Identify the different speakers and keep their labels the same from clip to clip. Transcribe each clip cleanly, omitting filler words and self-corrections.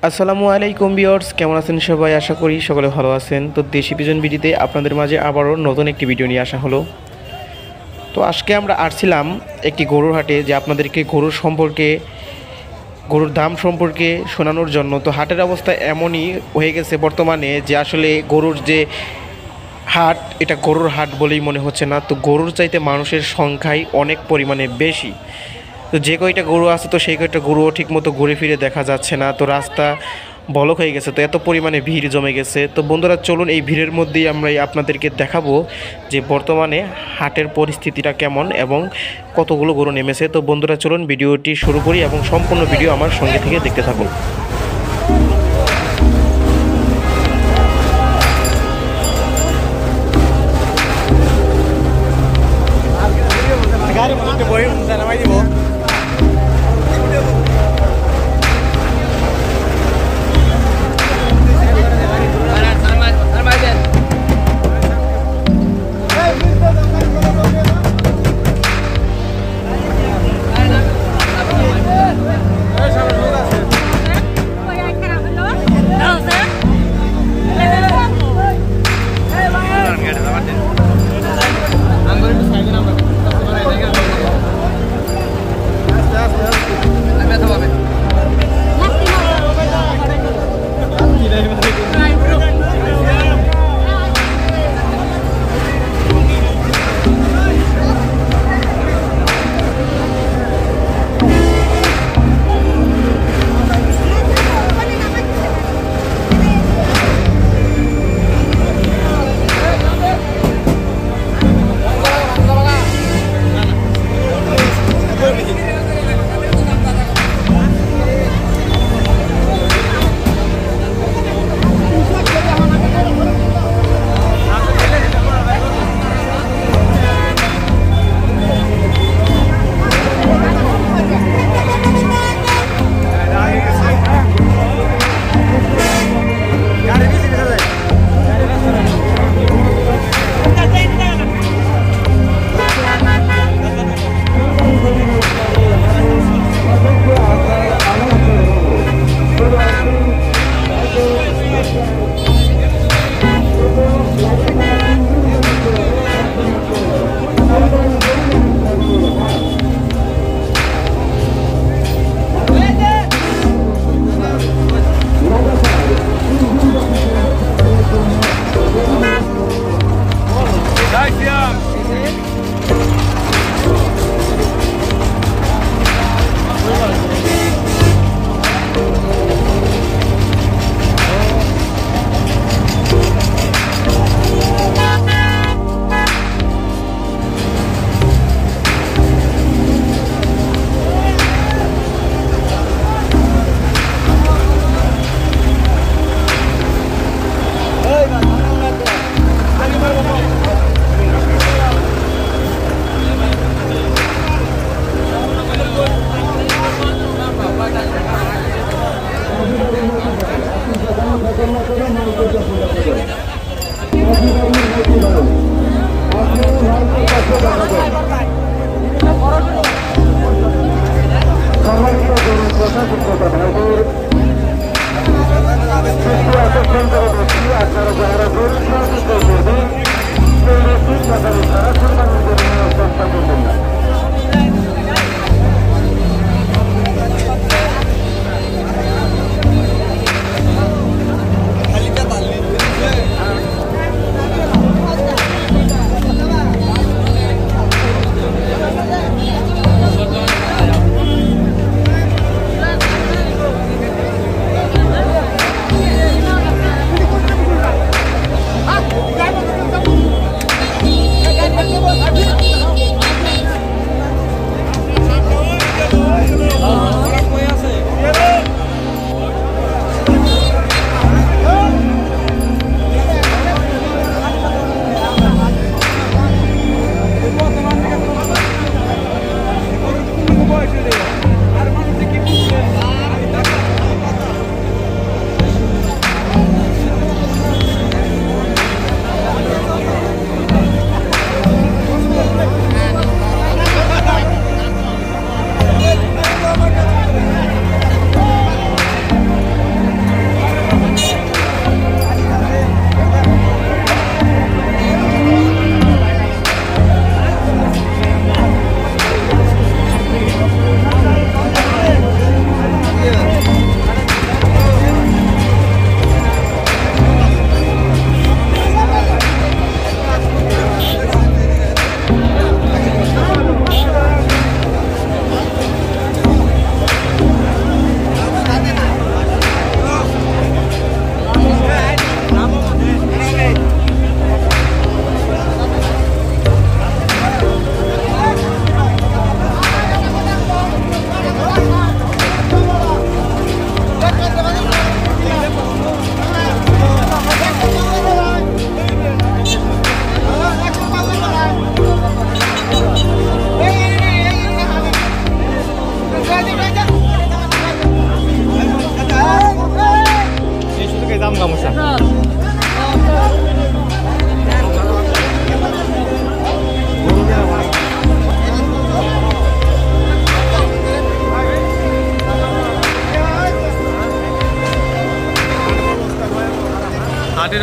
Speaker 1: আসসালামু আলাইকুম ভিউয়ার্স, কেমন আছেন সবাই? আশা করি সকলে ভালো আছেন। তো দেশি পিজন ভিডিওতে আপনাদের মাঝে আবারও নতুন একটি ভিডিও নিয়ে আসা হলো। তো আজকে আমরা আসছিলাম একটি গরুর হাটে, যে আপনাদেরকে গরুর সম্পর্কে, গরুর দাম সম্পর্কে শোনানোর জন্য। তো হাটের অবস্থা এমনই হয়ে গেছে বর্তমানে যে আসলে গরুর যে হাট, এটা গরুর হাট বলেই মনে হচ্ছে না। তো গরুর চাইতে মানুষের সংখ্যাই অনেক পরিমাণে বেশি। তো যে কয়টা গরু আছে, তো সেই কয়টা গরুও ঠিকমতো ঘুরে ফিরে দেখা যাচ্ছে না। তো রাস্তা বলক হয়ে গেছে, তো এত পরিমাণে ভিড় জমে গেছে। তো বন্ধুরা, চলুন এই ভিড়ের মধ্যেই আমরা আপনাদেরকে দেখাবো যে বর্তমানে হাটের পরিস্থিতিটা কেমন এবং কতগুলো গরু নেমেছে। তো বন্ধুরা, চলুন ভিডিওটি শুরু করি এবং সম্পূর্ণ ভিডিও আমার সঙ্গে থেকে দেখতে থাকুন।
Speaker 2: গাড়ি মধ্যে বই নামাই দিব।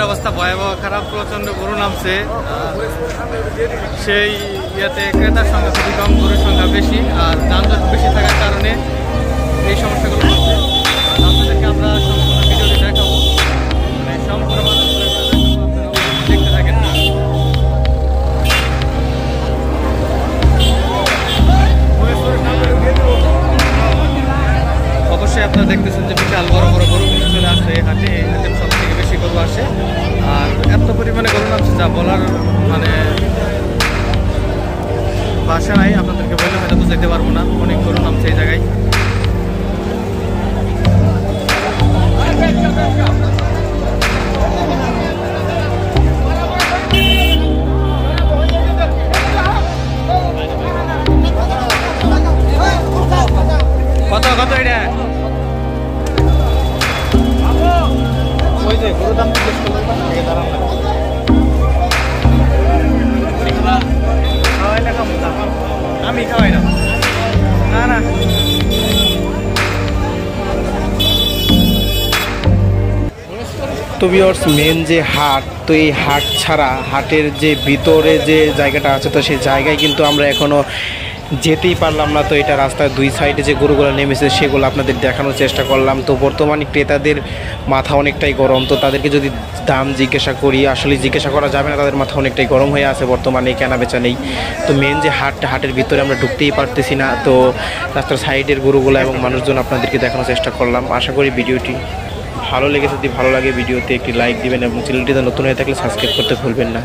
Speaker 2: হাটের অবস্থা ভয়াবহ খারাপ, প্রচণ্ড গরু নামছে। সেই ইয়েতে ক্রেতার সংখ্যা খুবই কম, গরুর সংখ্যা বেশি, আর যানজট বেশি থাকার কারণে এই সমস্যাগুলো হচ্ছে। আপনাদেরকে আমরা সম্পূর্ণ ভিডিওটি দেখাবো, মানে সম্পূর্ণ দেখতে থাকেন। অবশ্যই আপনারা দেখতেছেন যে বিশাল বড় বড় গরু কিন্তু চলে আসছে এই হাটে। এই হাটে সব থেকে বেশি গরু আসে, আর এত পরিমাণে গরু নামছে যা বলার মানে ভাষা নাই। আপনাদেরকে বলে হয়তো বুঝাইতে পারবো না, অনেক গরু নামছে এই জায়গায়। কত কত এটা ওই যে গরুর দাম আমি খাওয়াই না না না।
Speaker 1: তো ভিউয়ার্স, মেন যে হাট, তো এই হাট ছাড়া হাটের যে ভিতরে যে জায়গাটা আছে, তো সেই জায়গায় কিন্তু আমরা এখনও যেতেই পারলাম না। তো এটা রাস্তার দুই সাইডে যে গরুগুলো নেমেছে সেগুলো আপনাদের দেখানোর চেষ্টা করলাম। তো বর্তমানে ক্রেতাদের মাথা অনেকটাই গরম, তো তাদেরকে যদি দাম জিজ্ঞাসা করি, আসলে জিজ্ঞাসা করা যাবে না, তাদের মাথা অনেকটাই গরম হয়ে আছে, বর্তমানে কেনা বেচা নেই। তো মেন যে হাটের ভিতরে আমরা ঢুকতেই পারতেছি না। তো রাস্তার সাইডের গরুগুলো এবং মানুষজন আপনাদেরকে দেখানোর চেষ্টা করলাম। আশা করি ভিডিওটি ভালো লেগেছে। যদি ভালো লাগে ভিডিওতে একটি লাইক দিবেন এবং চ্যানেলটিতে নতুন হয়ে থাকলে সাবস্ক্রাইব করতে ভুলবেন না।